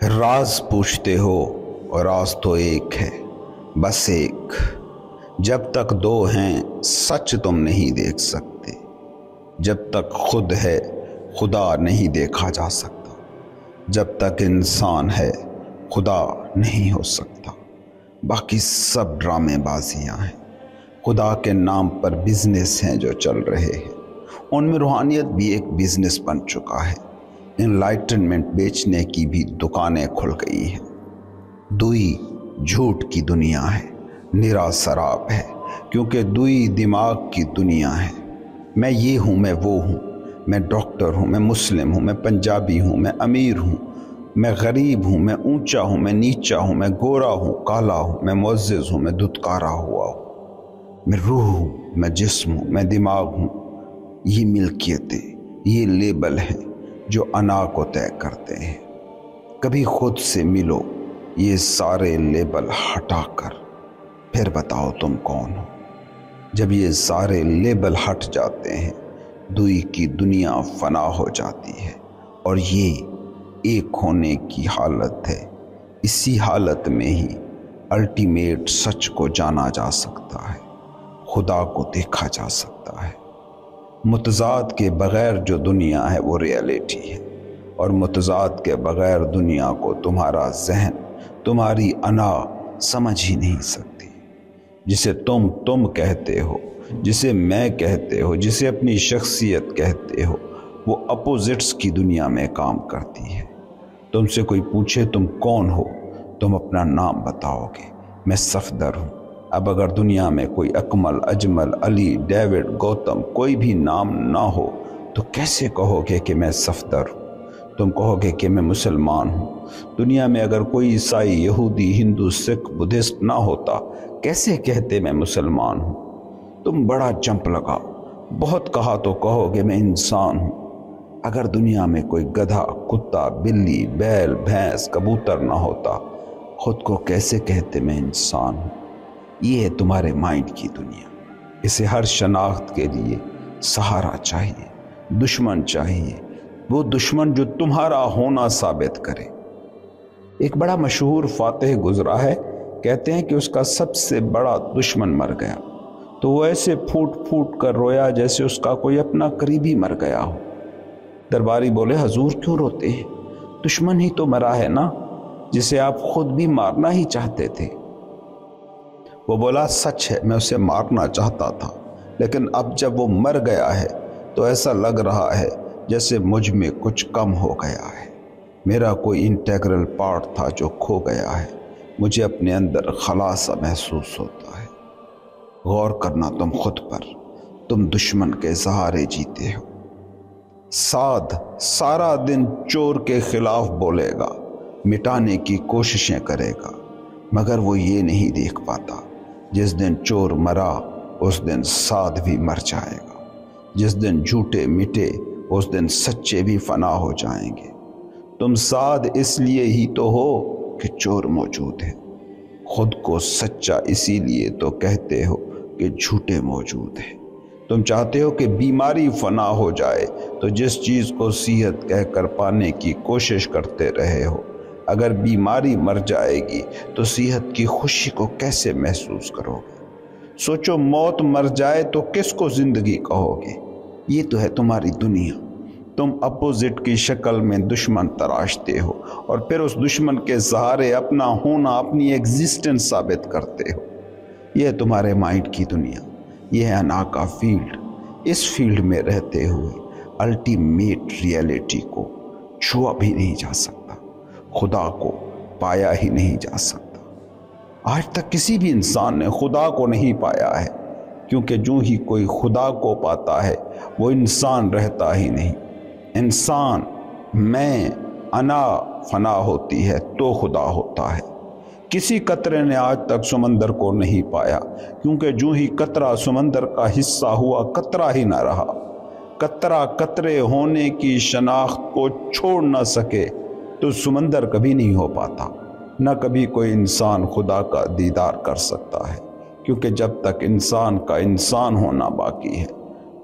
راز پوچھتے ہو اور راز تو ایک ہے، بس ایک۔ جب تک دو ہیں سچ تم نہیں دیکھ سکتے، جب تک خود ہے خدا نہیں دیکھا جا سکتا، جب تک انسان ہے خدا نہیں ہو سکتا۔ باقی سب ڈرامے بازیاں ہیں، خدا کے نام پر بزنس ہیں جو چل رہے ہیں، ان میں روحانیت بھی ایک بزنس بن چکا ہے۔ انلائٹنمنٹ بیچنے کی بھی دکانیں کھل گئی ہیں۔ دوئی جھوٹ کی دنیا ہے، نرا سراب ہے، کیونکہ دوئی دماغ کی دنیا ہے۔ میں یہ ہوں، میں وہ ہوں، میں ڈاکٹر ہوں، میں مسلم ہوں، میں پنجابی ہوں، میں امیر ہوں، میں غریب ہوں، میں اونچا ہوں، میں نیچا ہوں، میں گورا ہوں، کالا ہوں، میں معزز ہوں، میں دھتکارا ہوا ہوں، میں روح ہوں، میں جسم ہوں، میں دماغ ہوں۔ یہ ملکیتیں، یہ لیبل ہیں جو انا کو طے کرتے ہیں۔ کبھی خود سے ملو یہ سارے لیبل ہٹا کر، پھر بتاؤ تم کون ہو۔ جب یہ سارے لیبل ہٹ جاتے ہیں، دوئی کی دنیا فنا ہو جاتی ہے، اور یہ ایک ہونے کی حالت ہے۔ اسی حالت میں ہی الٹیمیٹ سچ کو جانا جا سکتا ہے، خدا کو دیکھا جا سکتا ہے۔ متضاد کے بغیر جو دنیا ہے وہ ریئلٹی ہے، اور متضاد کے بغیر دنیا کو تمہارا ذہن، تمہاری انا سمجھ ہی نہیں سکتی۔ جسے تم کہتے ہو، جسے میں کہتے ہو، جسے اپنی شخصیت کہتے ہو، وہ اپوزٹس کی دنیا میں کام کرتی ہے۔ تم سے کوئی پوچھے تم کون ہو، تم اپنا نام بتاؤ گے، میں صفدر ہوں۔ اب اگر دنیا میں کوئی اکمل، اجمل، علی، ڈیوڈ، گوتم کوئی بھی نام نہ ہو تو کیسے کہو گے کہ میں صفدر ہوں؟ تم کہو گے کہ میں مسلمان ہوں۔ دنیا میں اگر کوئی عیسائی، یہودی، ہندو، سکھ، بدھسٹ نہ ہوتا، کیسے کہتے میں مسلمان ہوں؟ تم بڑا جمپ لگاؤ، بہت کہا تو کہو گے میں انسان ہوں۔ اگر دنیا میں کوئی گدھا، کتا، بلی، بیل، بھینس، کبوتر نہ ہوتا، خود کو کیسے کہتے میں انسان ہوں؟ یہ ہے تمہارے مائنڈ کی دنیا۔ اسے ہر شناخت کے لیے سہارا چاہیے، دشمن چاہیے، وہ دشمن جو تمہارا ہونا ثابت کرے۔ ایک بڑا مشہور فاتح گزرا ہے، کہتے ہیں کہ اس کا سب سے بڑا دشمن مر گیا تو وہ ایسے پھوٹ پھوٹ کر رویا جیسے اس کا کوئی اپنا قریبی مر گیا ہو۔ درباری بولے، حضور کیوں روتے ہیں؟ دشمن ہی تو مرا ہے نا، جسے آپ خود بھی مارنا ہی چاہتے تھے۔ وہ بولا، سچ ہے، میں اسے مارنا چاہتا تھا، لیکن اب جب وہ مر گیا ہے تو ایسا لگ رہا ہے جیسے مجھ میں کچھ کم ہو گیا ہے۔ میرا کوئی انٹیگرل پارٹ تھا جو کھو گیا ہے، مجھے اپنے اندر خلا سا محسوس ہوتا ہے۔ غور کرنا تم خود پر، تم دشمن کے سہارے جیتے ہو۔ سعد سارا دن چور کے خلاف بولے گا، مٹانے کی کوششیں کرے گا، مگر وہ یہ نہیں دیکھ پاتا جس دن چور مرا اس دن سعد بھی مر جائے گا۔ جس دن جھوٹے مٹے اس دن سچے بھی فنا ہو جائیں گے۔ تم سعد اس لیے ہی تو ہو کہ چور موجود ہے، خود کو سچا اسی لیے تو کہتے ہو کہ جھوٹے موجود ہیں۔ تم چاہتے ہو کہ بیماری فنا ہو جائے تو جس چیز کو صحت کہہ کر پانے کی کوشش کرتے رہے ہو، اگر بیماری مر جائے گی تو صحت کی خوشی کو کیسے محسوس کرو گے؟ سوچو، موت مر جائے تو کس کو زندگی کہو گے؟ یہ تو ہے تمہاری دنیا۔ تم اپوزٹ کی شکل میں دشمن تراشتے ہو، اور پھر اس دشمن کے سہارے اپنا ہونا، اپنی ایگزسٹنس ثابت کرتے ہو۔ یہ ہے تمہارے مائنڈ کی دنیا، یہ ہے انا کا فیلڈ۔ اس فیلڈ میں رہتے ہوئے الٹیمیٹ ریئلٹی کو چھوا بھی نہیں جا سکتا، خدا کو پایا ہی نہیں جا سکتا۔ آج تک کسی بھی انسان نے خدا کو نہیں پایا ہے، کیونکہ جو ہی کوئی خدا کو پاتا ہے وہ انسان رہتا ہی نہیں۔ انسان، میں، انا فنا ہوتی ہے تو خدا ہوتا ہے۔ کسی قطرے نے آج تک سمندر کو نہیں پایا، کیونکہ جو ہی قطرہ سمندر کا حصہ ہوا، قطرہ ہی نہ رہا۔ قطرہ قطرے ہونے کی شناخت کو چھوڑ نہ سکے تو سمندر کبھی نہیں ہو پاتا۔ نہ کبھی کوئی انسان خدا کا دیدار کر سکتا ہے، کیونکہ جب تک انسان کا انسان ہونا باقی ہے،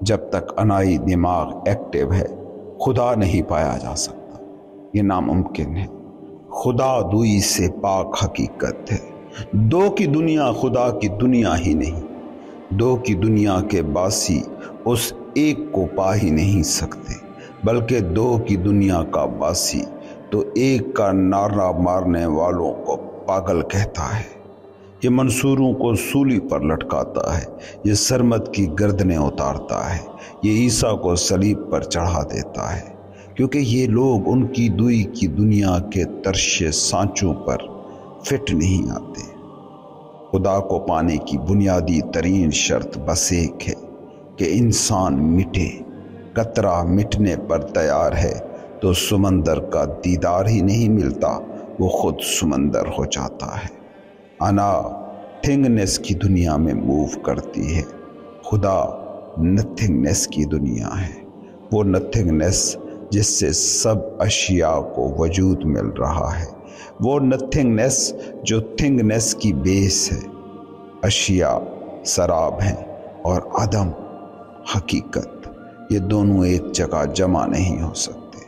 جب تک انائی دماغ ایکٹیو ہے، خدا نہیں پایا جا سکتا۔ یہ ناممکن ہے۔ خدا دوئی سے پاک حقیقت ہے۔ دو کی دنیا خدا کی دنیا ہی نہیں، دو کی دنیا کے باسی اس ایک کو پا ہی نہیں سکتے، بلکہ دو کی دنیا کا باسی تو ایک کا نعرہ مارنے والوں کو پاگل کہتا ہے۔ یہ منصوروں کو سولی پر لٹکاتا ہے، یہ سرمد کی گردنیں اتارتا ہے، یہ عیسیٰ کو صلیب پر چڑھا دیتا ہے، کیونکہ یہ لوگ ان کی دوئی کی دنیا کے ترش سانچوں پر فٹ نہیں آتے۔ خدا کو پانے کی بنیادی ترین شرط بس ایک ہے کہ انسان مٹے۔ قطرہ مٹنے پر تیار ہے تو سمندر کا دیدار ہی نہیں ملتا، وہ خود سمندر ہو جاتا ہے۔ انا تھنگنیس کی دنیا میں موو کرتی ہے، خدا نتھنگنیس کی دنیا ہے، وہ نتھنگنیس جس سے سب اشیاء کو وجود مل رہا ہے، وہ نتھنگنیس جو تھنگنیس کی بیس ہے۔ اشیاء سراب ہیں اور عدم حقیقت، یہ دونوں ایک جگہ جمع نہیں ہو سکتے۔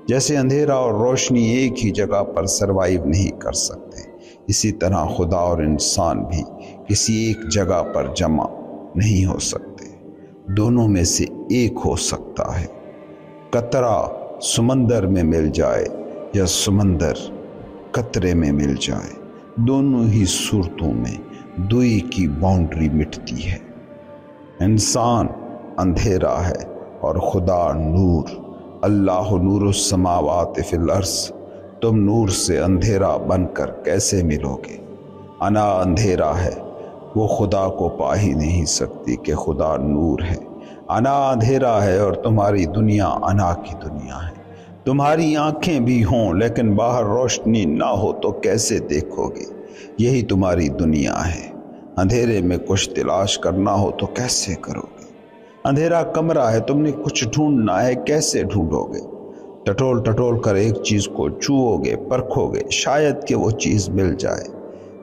جیسے اندھیرا اور روشنی ایک ہی جگہ پر سروائیو نہیں کر سکتے، اسی طرح خدا اور انسان بھی کسی ایک جگہ پر جمع نہیں ہو سکتے، دونوں میں سے ایک ہو سکتا ہے۔ قطرہ سمندر میں مل جائے یا سمندر قطرے میں مل جائے، دونوں ہی صورتوں میں دوئی کی باؤنڈری مٹتی ہے۔ انسان اندھیرا ہے اور خدا نور۔ اللہ نور السماوات فی الارض، تم نور سے اندھیرا بن کر کیسے ملو گے؟ انا اندھیرا ہے، وہ خدا کو پا ہی نہیں سکتی کہ خدا نور ہے۔ انا اندھیرا ہے اور تمہاری دنیا انا کی دنیا ہے۔ تمہاری آنکھیں بھی ہوں لیکن باہر روشنی نہ ہو تو کیسے دیکھو گے؟ یہی تمہاری دنیا ہے۔ اندھیرے میں کچھ تلاش کرنا ہو تو کیسے کرو گے؟ اندھیرا کمرہ ہے، تم نے کچھ ڈھونڈنا ہے، کیسے ڈھونڈو گے؟ ٹٹول ٹٹول کر ایک چیز کو چھوؤ گے، پرکھو گے، شاید کہ وہ چیز مل جائے۔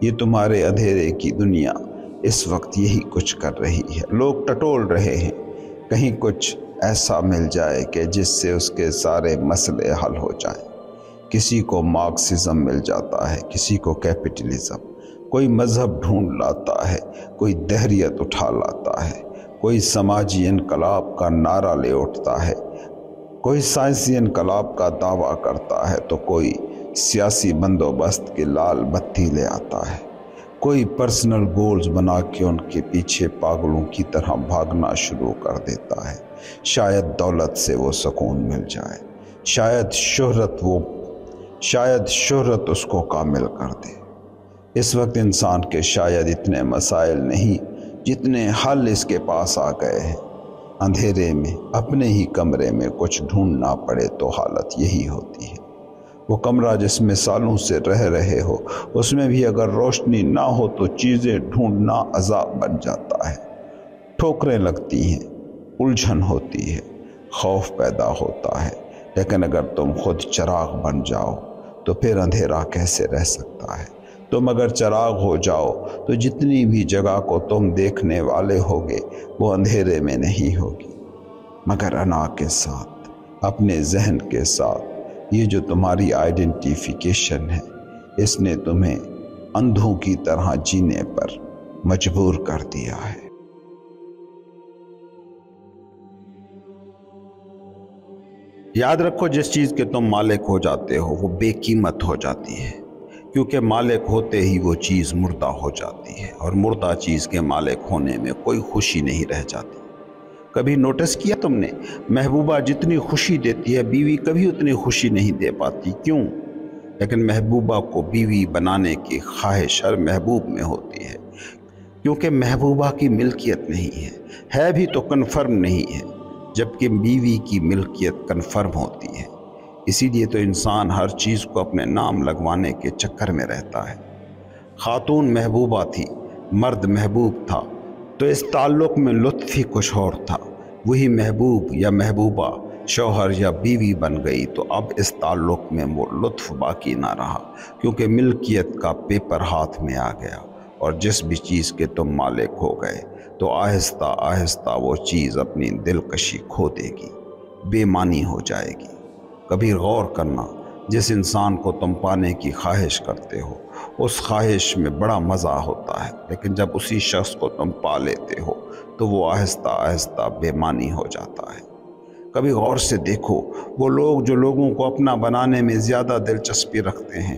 یہ تمہارے اندھیرے کی دنیا اس وقت یہی کچھ کر رہی ہے۔ لوگ ٹٹول رہے ہیں، کہیں کچھ ایسا مل جائے کہ جس سے اس کے سارے مسئلے حل ہو جائیں۔ کسی کو مارکسزم مل جاتا ہے، کسی کو کیپٹلزم، کوئی مذہب ڈھونڈ لاتا ہے، کوئی دہریت اٹھا لاتا ہے، کوئی سماجی انقلاب کا نعرہ لے اٹھتا ہے، کوئی سائنسی انقلاب کا دعویٰ کرتا ہے تو کوئی سیاسی بندوبست کی لال بتی لے آتا ہے، کوئی پرسنل گولز بنا کے ان کے پیچھے پاگلوں کی طرح بھاگنا شروع کر دیتا ہے۔ شاید دولت سے وہ سکون مل جائے، شاید شہرت اس کو کامل کر دے۔ اس وقت انسان کے شاید اتنے مسائل نہیں جتنے حل اس کے پاس آ گئے ہیں۔ اندھیرے میں اپنے ہی کمرے میں کچھ ڈھونڈنا پڑے تو حالت یہی ہوتی ہے۔ وہ کمرہ جس میں سالوں سے رہ رہے ہو، اس میں بھی اگر روشنی نہ ہو تو چیزیں ڈھونڈنا عذاب بن جاتا ہے۔ ٹھوکریں لگتی ہیں، الجھن ہوتی ہے، خوف پیدا ہوتا ہے، لیکن اگر تم خود چراغ بن جاؤ تو پھر اندھیرا کیسے رہ سکتا ہے؟ تم اگر چراغ ہو جاؤ تو جتنی بھی جگہ کو تم دیکھنے والے ہوگے وہ اندھیرے میں نہیں ہوگی، مگر انا کے ساتھ، اپنے ذہن کے ساتھ۔ یہ جو تمہاری آئیڈینٹیفیکیشن ہے، اس نے تمہیں اندھوں کی طرح جینے پر مجبور کر دیا ہے۔ یاد رکھو، جس چیز کے تم مالک ہو جاتے ہو وہ بے قیمت ہو جاتی ہے، کیونکہ مالک ہوتے ہی وہ چیز مردہ ہو جاتی ہے، اور مردہ چیز کے مالک ہونے میں کوئی خوشی نہیں رہ جاتی۔ کبھی نوٹس کیا تم نے، محبوبہ جتنی خوشی دیتی ہے بیوی کبھی اتنی خوشی نہیں دے پاتی، کیوں؟ لیکن محبوبہ کو بیوی بنانے کی خواہش ہر محبوب میں ہوتی ہے، کیونکہ محبوبہ کی ملکیت نہیں ہے بھی تو کنفرم نہیں ہے، جبکہ بیوی کی ملکیت کنفرم ہوتی ہے۔ اسی لیے تو انسان ہر چیز کو اپنے نام لگوانے کے چکر میں رہتا ہے۔ خاتون محبوبہ تھی، مرد محبوب تھا، تو اس تعلق میں لطف ہی کچھ اور تھا۔ وہی محبوب یا محبوبہ شوہر یا بیوی بن گئی تو اب اس تعلق میں وہ لطف باقی نہ رہا، کیونکہ ملکیت کا پیپر ہاتھ میں آ گیا، اور جس بھی چیز کے تم مالک ہو گئے تو آہستہ آہستہ وہ چیز اپنی دلکشی کھو دے گی، بے معنی ہو جائے گی۔ کبھی غور کرنا، جس انسان کو تم پانے کی خواہش کرتے ہو اس خواہش میں بڑا مزہ ہوتا ہے، لیکن جب اسی شخص کو تم پا لیتے ہو تو وہ آہستہ آہستہ بے معنی ہو جاتا ہے۔ کبھی غور سے دیکھو، وہ لوگ جو لوگوں کو اپنا بنانے میں زیادہ دلچسپی رکھتے ہیں،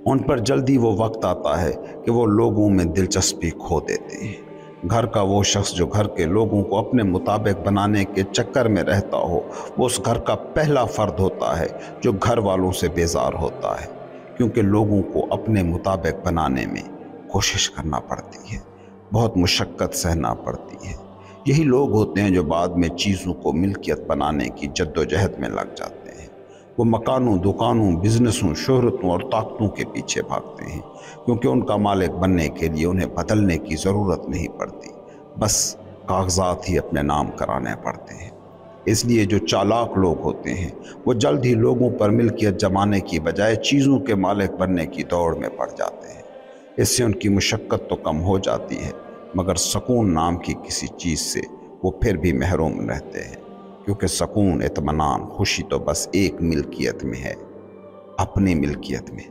ان پر جلدی وہ وقت آتا ہے کہ وہ لوگوں میں دلچسپی کھو دیتے ہیں۔ گھر کا وہ شخص جو گھر کے لوگوں کو اپنے مطابق بنانے کے چکر میں رہتا ہو، وہ اس گھر کا پہلا فرد ہوتا ہے جو گھر والوں سے بیزار ہوتا ہے، کیونکہ لوگوں کو اپنے مطابق بنانے میں کوشش کرنا پڑتی ہے، بہت مشقت سہنا پڑتی ہے۔ یہی لوگ ہوتے ہیں جو بعد میں چیزوں کو ملکیت بنانے کی جد و جہد میں لگ جاتے ہیں۔ وہ مکانوں، دکانوں، بزنسوں، شہرتوں اور طاقتوں کے پیچھے بھاگتے ہیں، کیونکہ ان کا مالک بننے کے لیے انہیں بدلنے کی ضرورت نہیں پڑتی، بس کاغذات ہی اپنے نام کرانے پڑتے ہیں۔ اس لیے جو چالاک لوگ ہوتے ہیں وہ جلد ہی لوگوں پر ملکیت جمانے کی بجائے چیزوں کے مالک بننے کی دوڑ میں پڑ جاتے ہیں۔ اس سے ان کی مشقت تو کم ہو جاتی ہے، مگر سکون نام کی کسی چیز سے وہ پھر بھی محروم رہتے ہیں، کیونکہ سکون، اطمینان، خوشی تو بس ایک ملکیت میں ہے، اپنی ملکیت میں۔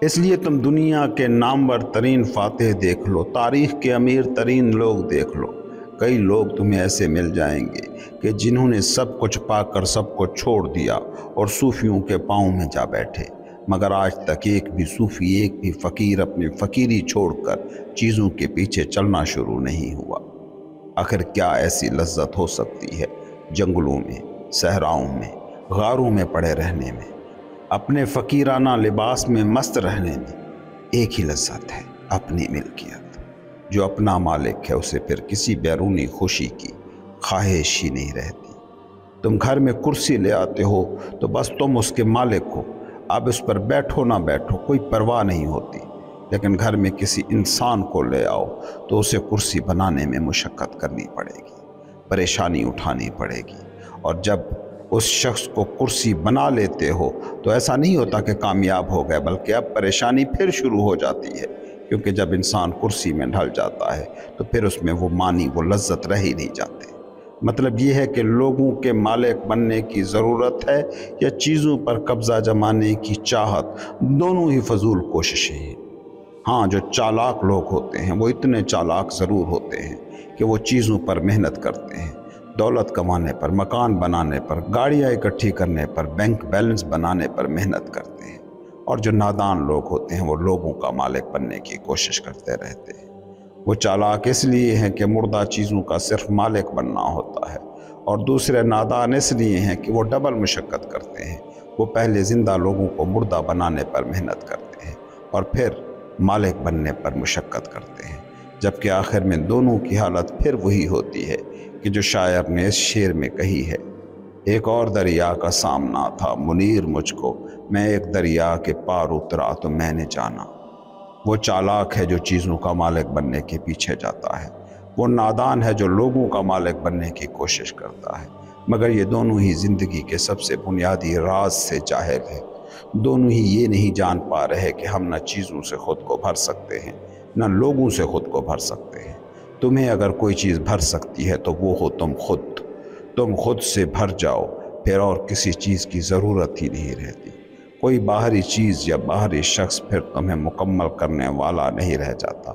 اس لیے تم دنیا کے نامور ترین فاتح دیکھ لو، تاریخ کے امیر ترین لوگ دیکھ لو، کئی لوگ تمہیں ایسے مل جائیں گے کہ جنہوں نے سب کچھ پا کر سب کو چھوڑ دیا اور صوفیوں کے پاؤں میں جا بیٹھے، مگر آج تک ایک بھی صوفی، ایک بھی فقیر اپنی فقیری چھوڑ کر چیزوں کے پیچھے چلنا شروع نہیں ہوا۔ آخر کیا ایسی لذت ہو سکتی ہے جنگلوں میں، صحراؤں میں، غاروں میں پڑے رہنے میں، اپنے فقیرانہ لباس میں مست رہنے میں؟ ایک ہی لذت ہے، اپنی ملکیت۔ جو اپنا مالک ہے اسے پھر کسی بیرونی خوشی کی خواہش ہی نہیں رہتی۔ تم گھر میں کرسی لے آتے ہو تو بس تم اس کے مالک ہو، اب اس پر بیٹھو نہ بیٹھو کوئی پرواہ نہیں ہوتی، لیکن گھر میں کسی انسان کو لے آؤ تو اسے کرسی بنانے میں مشقت کرنی پڑے گی، پریشانی اٹھانی پڑے گی، اور جب اس شخص کو کرسی بنا لیتے ہو تو ایسا نہیں ہوتا کہ کامیاب ہو گئے، بلکہ اب پریشانی پھر شروع ہو جاتی ہے، کیونکہ جب انسان کرسی میں ڈھل جاتا ہے تو پھر اس میں وہ معنی، وہ لذت رہ ہی نہیں جاتے۔ مطلب یہ ہے کہ لوگوں کے مالک بننے کی ضرورت ہے یا چیزوں پر قبضہ جمانے کی چاہت، دونوں ہی فضول کوششیں ہیں۔ ہاں، جو چالاک لوگ ہوتے ہیں وہ اتنے چالاک ضرور ہوتے ہیں کہ وہ چیزوں پر محنت کرتے ہیں، دولت کمانے پر، مکان بنانے پر، گاڑیاں اکٹھی کرنے پر، بینک بیلنس بنانے پر محنت کرتے ہیں، اور جو نادان لوگ ہوتے ہیں وہ لوگوں کا مالک بننے کی کوشش کرتے رہتے ہیں۔ وہ چالاک اس لیے ہیں کہ مردہ چیزوں کا صرف مالک بننا ہوتا ہے، اور دوسرے نادان اس لیے ہیں کہ وہ ڈبل مشقت کرتے ہیں، وہ پہلے زندہ لوگوں کو مردہ بنانے پر محنت کرتے ہیں اور پھر مالک بننے پر مشقت کرتے ہیں، جبکہ آخر میں دونوں کی حالت پھر وہی ہوتی ہے کہ جو شاعر نے اس شعر میں کہی ہے: ایک اور دریا کا سامنا تھا منیر مجھ کو، میں ایک دریا کے پار اترا تو میں نے جانا۔ وہ چالاک ہے جو چیزوں کا مالک بننے کے پیچھے جاتا ہے، وہ نادان ہے جو لوگوں کا مالک بننے کی کوشش کرتا ہے، مگر یہ دونوں ہی زندگی کے سب سے بنیادی راز سے جاہل ہے۔ دونوں ہی یہ نہیں جان پا رہے کہ ہم نہ چیزوں سے خود کو بھر سکتے ہیں، نہ لوگوں سے خود کو بھر سکتے ہیں۔ تمہیں اگر کوئی چیز بھر سکتی ہے تو وہ ہو تم خود۔ تم خود سے بھر جاؤ، پھر اور کسی چیز کی ضرورت ہی نہیں رہتی۔ کوئی باہری چیز یا باہری شخص پھر تمہیں مکمل کرنے والا نہیں رہ جاتا،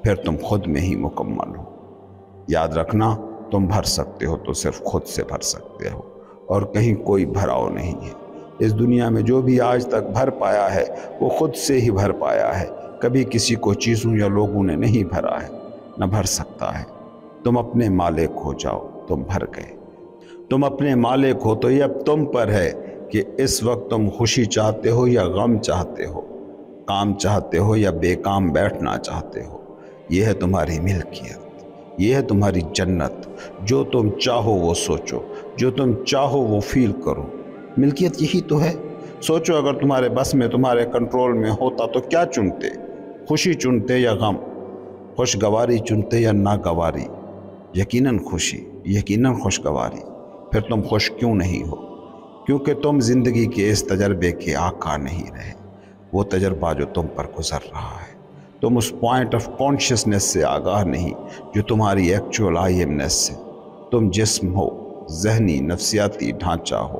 پھر تم خود میں ہی مکمل ہو۔ یاد رکھنا، تم بھر سکتے ہو تو صرف خود سے بھر سکتے ہو، اور کہیں کوئی بھراؤ نہیں ہے۔ اس دنیا میں جو بھی آج تک بھر پایا ہے وہ خود سے ہی بھر پایا ہے، کبھی کسی کو چیزوں یا لوگوں نے نہیں بھرا ہے، نہ بھر سکتا ہے۔ تم اپنے مالک ہو جاؤ، تم بھر گئے۔ تم اپنے مالک ہو تو یہ اب تم پر ہے کہ اس وقت تم خوشی چاہتے ہو یا غم چاہتے ہو، کام چاہتے ہو یا بے کام بیٹھنا چاہتے ہو۔ یہ ہے تمہاری ملکیت، یہ ہے تمہاری جنت۔ جو تم چاہو وہ سوچو، جو تم چاہو وہ فیل کرو۔ ملکیت یہی تو ہے۔ سوچو، اگر تمہارے بس میں، تمہارے کنٹرول میں ہوتا تو کیا چنتے؟ خوشی چنتے یا غم؟ خوشگواری چنتے یا ناگواری؟ یقیناً خوشی، یقیناً خوشگواری۔ پھر تم خوش کیوں نہیں ہو؟ کیونکہ تم زندگی کے اس تجربے کے آقا نہیں رہے، وہ تجربہ جو تم پر گزر رہا ہے۔ تم اس پوائنٹ آف کانشیسنس سے آگاہ نہیں جو تمہاری ایکچول آئی ایمنس سے۔ تم جسم ہو، ذہنی نفسیاتی ڈھانچہ ہو،